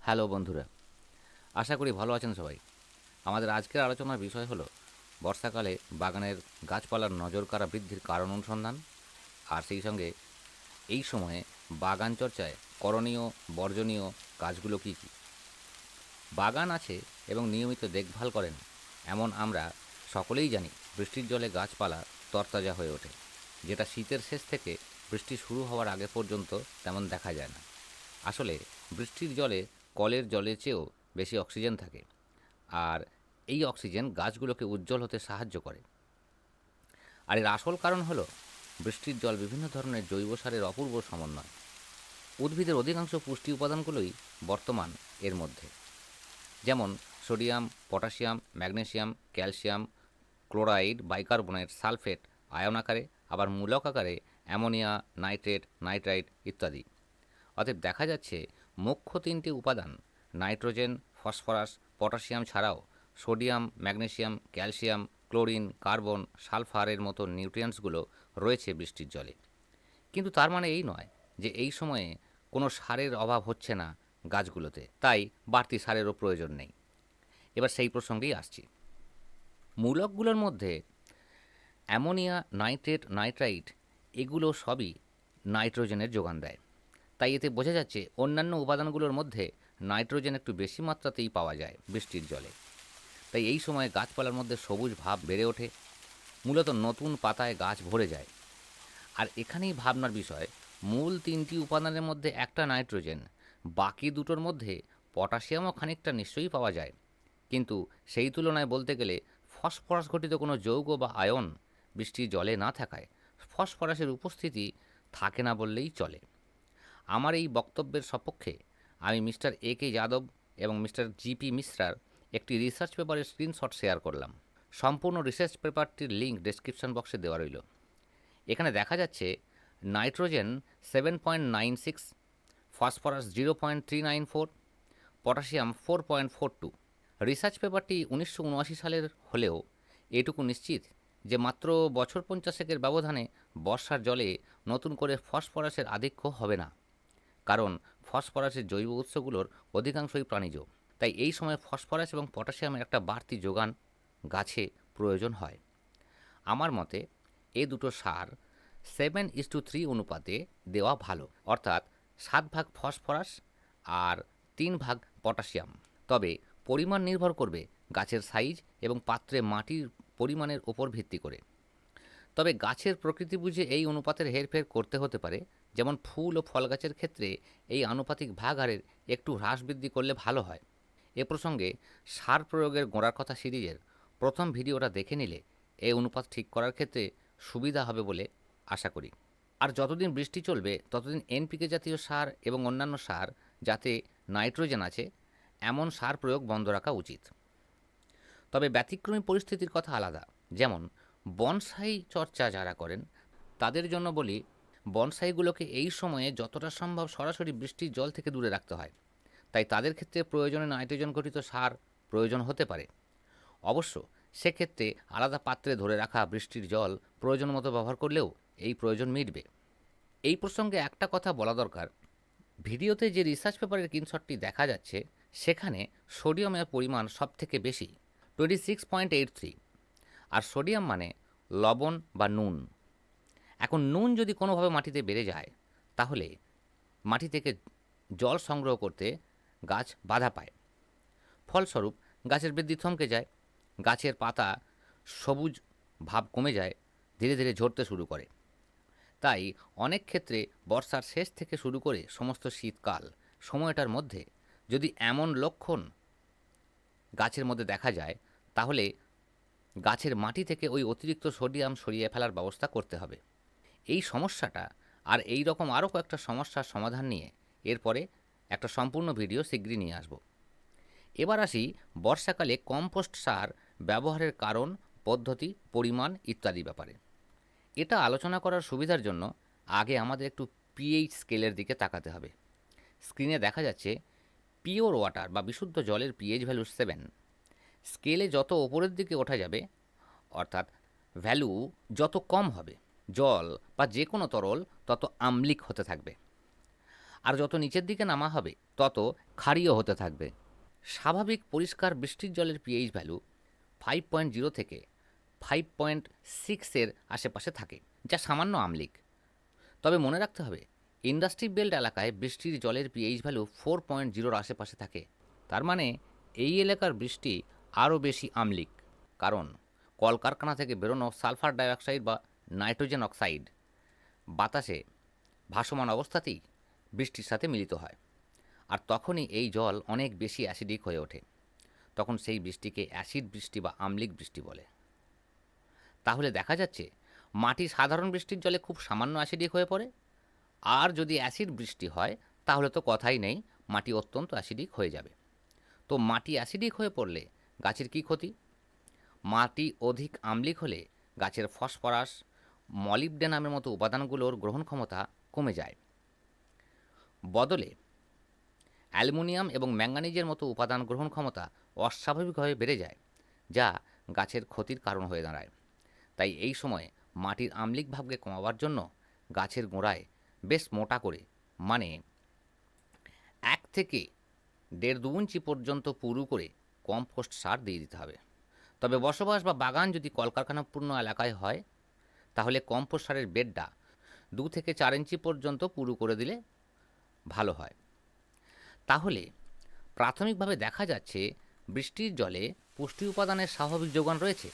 Hello বন্ধুরা, আশা করি ভালো আছেন সবাই। আমাদের আজকের আলোচনার বিষয় হলো বর্ষাকালে বাগানের গাছপালার নজরকাড়া বৃদ্ধির কারণ অনুসন্ধান, আর সেই সঙ্গে এই সময়ে বাগান চর্চায় করণীয় বর্জনীয় কাজগুলো কী কী। বাগান আছে এবং নিয়মিত দেখভাল করেন এমন আমরা সকলেই জানি, বৃষ্টির জলে গাছপালা তরতাজা হয়ে ওঠে, যেটা শীতের শেষ থেকে বৃষ্টি শুরু হওয়ার আগে পর্যন্ত তেমন দেখা যায় না। আসলে বৃষ্টির জলে কলের জলের চেয়েও বেশি অক্সিজেন থাকে, আর এই অক্সিজেন গাছগুলোকে উজ্জ্বল হতে সাহায্য করে। আর এর আসল কারণ হলো বৃষ্টির জল বিভিন্ন ধরনের জৈব সারের অপূর্ব সমন্বয়। উদ্ভিদের অধিকাংশ পুষ্টি উপাদানগুলোই বর্তমান এর মধ্যে, যেমন sodium, potassium, magnesium, calcium, chloride, bicarbonate, sulphate ion আকারে, আবার মূলক আকারে অ্যামোনিয়া, নাইট্রেট, নাইট্রাইট ইত্যাদি। অতএব দেখা যাচ্ছে মুখ্য তিনটি উপাদান নাইট্রোজেন, ফসফরাস, পটাশিয়াম ছাড়াও sodium, magnesium, calcium, chlorine, carbon, সালফারের মতো নিউট্রিয়েন্টসগুলো রয়েছে বৃষ্টির জলে। কিন্তু তার মানে এই নয় যে এই সময়ে কোনো সারের অভাব হচ্ছে না গাছগুলোতে, তাই বাড়তি সারেরও প্রয়োজন নেই। এবার সেই প্রসঙ্গেই আসছি। মূলকগুলোর মধ্যে অ্যামোনিয়া, নাইট্রেট, নাইট্রাইট এগুলো সবই নাইট্রোজেনের যোগান দেয়। তাই এতে বোঝা যাচ্ছে অন্যান্য উপাদানগুলোর মধ্যে নাইট্রোজেন একটু বেশি মাত্রাতেই পাওয়া যায় বৃষ্টির জলে। তাই এই সময় গাছপালার মধ্যে সবুজ ভাব বেড়ে ওঠে, মূলত নতুন পাতায় গাছ ভরে যায়। আর এখানেই ভাবনার বিষয়, মূল তিনটি উপাদানের মধ্যে একটা নাইট্রোজেন, বাকি দুটোর মধ্যে পটাশিয়ামও খানিকটা নিশ্চয়ই পাওয়া যায়। কিন্তু সেই তুলনায় বলতে গেলে ফসফরাস ঘটিত কোনো যৌগ বা আয়ন বৃষ্টির জলে না থাকায় ফসফরাসের উপস্থিতি থাকে না বললেই চলে। আমার এই বক্তব্যের সপক্ষে আমি মিস্টার A.K. যাদব এবং মিস্টার G.P. মিশ্রার একটি রিসার্চ পেপারের স্ক্রিনশট শেয়ার করলাম। সম্পূর্ণ রিসার্চ পেপারটির লিঙ্ক ডেসক্রিপশন বক্সে দেওয়া রইল। এখানে দেখা যাচ্ছে নাইট্রোজেন 7.96, ফসফরাস 0.394, পটাশিয়াম 4.42। রিসার্চ পেপারটি 1979 সালের হলেও এটুকু নিশ্চিত যে মাত্র বছর 50 ব্যবধানে বর্ষার জলে নতুন করে ফসফরাসের আধিক্য হবে না, কারণ ফসফরাসের জৈব উৎসগুলোর অধিকাংশই প্রাণীজ। তাই এই সময় ফসফরাস এবং পটাশিয়ামের একটা বাড়তি যোগান গাছে প্রয়োজন হয়। আমার মতে এই দুটো সার 7:3 অনুপাতে দেওয়া ভালো, অর্থাৎ 7 ভাগ ফসফরাস আর 3 ভাগ পটাশিয়াম। তবে পরিমাণ নির্ভর করবে গাছের সাইজ এবং পাত্রে মাটির পরিমাণের ওপর ভিত্তি করে। তবে গাছের প্রকৃতি বুঝে এই অনুপাতের হেরফের করতে হতে পারে, যেমন ফুল ও ফল গাছের ক্ষেত্রে এই আনুপাতিক ভাগ হারের একটু হ্রাস বৃদ্ধি করলে ভালো হয়। এ প্রসঙ্গে সার প্রয়োগের গোড়ার কথা সিরিজের প্রথম ভিডিওটা দেখে নিলে এই অনুপাত ঠিক করার ক্ষেত্রে সুবিধা হবে বলে আশা করি। আর যতদিন বৃষ্টি চলবে ততদিন এনপিকে জাতীয় সার এবং অন্যান্য সার যাতে নাইট্রোজেন আছে এমন সার প্রয়োগ বন্ধ রাখা উচিত। তবে ব্যতিক্রমী পরিস্থিতির কথা আলাদা, যেমন বনসাই চর্চা যারা করেন তাদের জন্য বলি, বনসাইগুলোকে এই সময়ে যতটা সম্ভব সরাসরি বৃষ্টির জল থেকে দূরে রাখতে হয়। তাই তাদের ক্ষেত্রে প্রয়োজনে নাইট্রোজেন ঘটিত সার প্রয়োজন হতে পারে। অবশ্য সেক্ষেত্রে আলাদা পাত্রে ধরে রাখা বৃষ্টির জল প্রয়োজন মতো ব্যবহার করলেও এই প্রয়োজন মিটবে। এই প্রসঙ্গে একটা কথা বলা দরকার, ভিডিওতে যে রিসার্চ পেপারের স্ক্রিনশটটি দেখা যাচ্ছে সেখানে সোডিয়ামের পরিমাণ সব থেকে বেশি, 26.83। আর সোডিয়াম মানে লবণ বা নুন। এখন নুন যদি কোনোভাবে মাটিতে বেড়ে যায় তাহলে মাটি থেকে জল সংগ্রহ করতে গাছ বাধা পায়। ফলস্বরূপ গাছের বৃদ্ধি থমকে যায়, গাছের পাতা সবুজ ভাব কমে যায়, ধীরে ধীরে ঝরতে শুরু করে। তাই অনেক ক্ষেত্রে বর্ষার শেষ থেকে শুরু করে সমস্ত শীতকাল সময়টার মধ্যে যদি এমন লক্ষণ গাছের মধ্যে দেখা যায় তাহলে গাছের মাটি থেকে ওই অতিরিক্ত সোডিয়াম সরিয়ে ফেলার ব্যবস্থা করতে হবে। এই সমস্যাটা আর এই রকম আরও কয়েকটা সমস্যার সমাধান নিয়ে এরপরে একটা সম্পূর্ণ ভিডিও শীঘ্রই নিয়ে আসব। এবার আসি বর্ষাকালে কম্পোস্ট সার ব্যবহারের কারণ, পদ্ধতি, পরিমাণ ইত্যাদি ব্যাপারে। এটা আলোচনা করার সুবিধার জন্য আগে আমাদের একটু পিএইচ স্কেলের দিকে তাকাতে হবে। স্ক্রিনে দেখা যাচ্ছে পিওর ওয়াটার বা বিশুদ্ধ জলের পিএইচ ভ্যালু 7। স্কেলে যত ওপরের দিকে ওঠা যাবে, অর্থাৎ ভ্যালু যত কম হবে, জল বা যে কোনো তরল তত আম্লিক হতে থাকবে। আর যত নিচের দিকে নামা হবে তত ক্ষারীয় হতে থাকবে। স্বাভাবিক পরিষ্কার বৃষ্টির জলের পিএইচ ভ্যালু 5.0 থেকে 5.6 আশেপাশে থাকে, যা সামান্য আম্লিক। তবে মনে রাখতে হবে, ইন্ডাস্ট্রি বেল্ট এলাকায় বৃষ্টির জলের পিএইচ ভ্যালু 4.0 আশেপাশে থাকে। তার মানে এই এলাকার বৃষ্টি আরও বেশি আম্লিক, কারণ কলকারখানা থেকে বেরোনো সালফার ডাইঅক্সাইড বা নাইট্রোজেন অক্সাইড বাতাসে ভাসমান অবস্থাতেই বৃষ্টির সাথে মিলিত হয়, আর তখনই এই জল অনেক বেশি অ্যাসিডিক হয়ে ওঠে। তখন সেই বৃষ্টিকে অ্যাসিড বৃষ্টি বা আম্লিক বৃষ্টি বলে। তাহলে দেখা যাচ্ছে, মাটি সাধারণ বৃষ্টির জলে খুব সামান্য অ্যাসিডিক হয়ে পড়ে, আর যদি অ্যাসিড বৃষ্টি হয় তাহলে তো কথাই নেই, মাটি অত্যন্ত অ্যাসিডিক হয়ে যাবে। তো মাটি অ্যাসিডিক হয়ে পড়লে গাছের কী ক্ষতি? মাটি অধিক আম্লিক হলে গাছের ফসফরাস, মলিবডেনামের মতো উপাদানগুলোর গ্রহণ ক্ষমতা কমে যায়। বদলে অ্যালুমিনিয়াম এবং ম্যাঙ্গানিজের মতো উপাদান গ্রহণ ক্ষমতা অস্বাভাবিকভাবে বেড়ে যায়, যা গাছের ক্ষতির কারণ হয়ে দাঁড়ায়। তাই এই সময় মাটির আম্লিক ভাবকে কমাবার জন্য গাছের গোড়ায় বেশ মোটা করে, মানে 1 থেকে 1.5-2 ইঞ্চি পর্যন্ত পুরু করে কম্পোস্ট সার দিয়ে দিতে হবে। তবে বসবাস বা বাগান যদি কলকারখানাপূর্ণ এলাকায় হয়, তাহলে কম্পোস্ট সারের বেডটা 2 থেকে 4 ইঞ্চি পর্যন্ত পুরু করে দিলে ভালো হয়। তাহলে প্রাথমিকভাবে দেখা যাচ্ছে, বৃষ্টির জলে পুষ্টি উপাদানের স্বাভাবিক যোগান রয়েছে।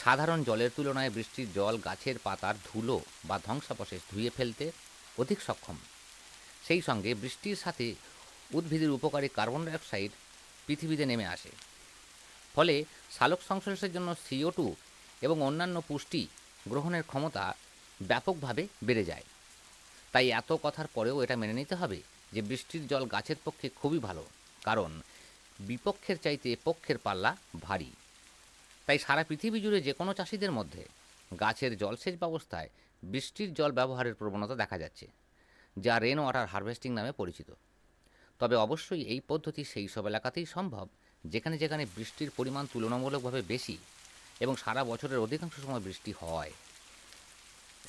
সাধারণ জলের তুলনায় বৃষ্টির জল গাছের পাতার ধুলো বা ধ্বংসাবশেষ ধুয়ে ফেলতে অধিক সক্ষম। সেই সঙ্গে বৃষ্টির সাথে উদ্ভিদের উপকারী কার্বন ডাইঅক্সাইড পৃথিবীতে নেমে আসে। ফলে সালোক সংশ্লেষের জন্য CO2 এবং অন্যান্য পুষ্টি গ্রহণের ক্ষমতা ব্যাপকভাবে বেড়ে যায়। তাই এত কথার পরেও এটা মেনে নিতে হবে যে বৃষ্টির জল গাছের পক্ষে খুবই ভালো, কারণ বিপক্ষের চাইতে পক্ষের পাল্লা ভারী। তাই সারা পৃথিবী জুড়ে যে কোনো চাষিদের মধ্যে গাছের জলসেচ ব্যবস্থায় বৃষ্টির জল ব্যবহারের প্রবণতা দেখা যাচ্ছে, যা রেন ওয়াটার হারভেস্টিং নামে পরিচিত। তবে অবশ্যই এই পদ্ধতি সেই সব এলাকাতেই সম্ভব যেখানে যেখানে বৃষ্টির পরিমাণ তুলনামূলকভাবে বেশি এবং সারা বছরের অধিকাংশ সময় বৃষ্টি হয়।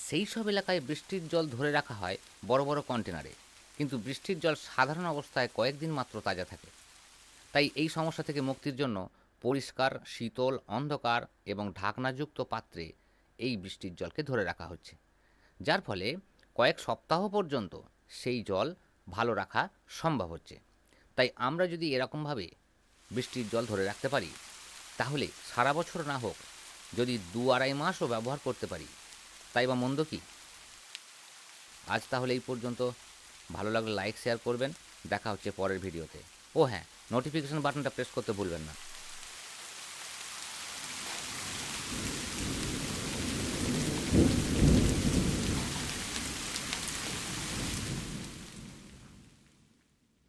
সেই সব এলাকায় বৃষ্টির জল ধরে রাখা হয় বড় বড় কন্টেনারে, কিন্তু বৃষ্টির জল সাধারণ অবস্থায় কয়েকদিন মাত্র তাজা থাকে। তাই এই সমস্যা থেকে মুক্তির জন্য পরিষ্কার, শীতল, অন্ধকার এবং ঢাকনাযুক্ত পাত্রে এই বৃষ্টির জলকে ধরে রাখা হচ্ছে, যার ফলে কয়েক সপ্তাহ পর্যন্ত সেই জল ভালো রাখা সম্ভব হচ্ছে। তাই আমরা যদি এরকমভাবে বৃষ্টির জল ধরে রাখতে পারি, তাহলে সারা বছর না হোক, যদি 2-2.5 মাসও ব্যবহার করতে পারি, তাই বা মন্দ কি? আজ তাহলে এই পর্যন্ত। ভালো লাগলে লাইক শেয়ার করবেন। দেখা হচ্ছে পরের ভিডিওতে। ও হ্যাঁ, নোটিফিকেশন বাটনটা প্রেস করতে ভুলবেন না।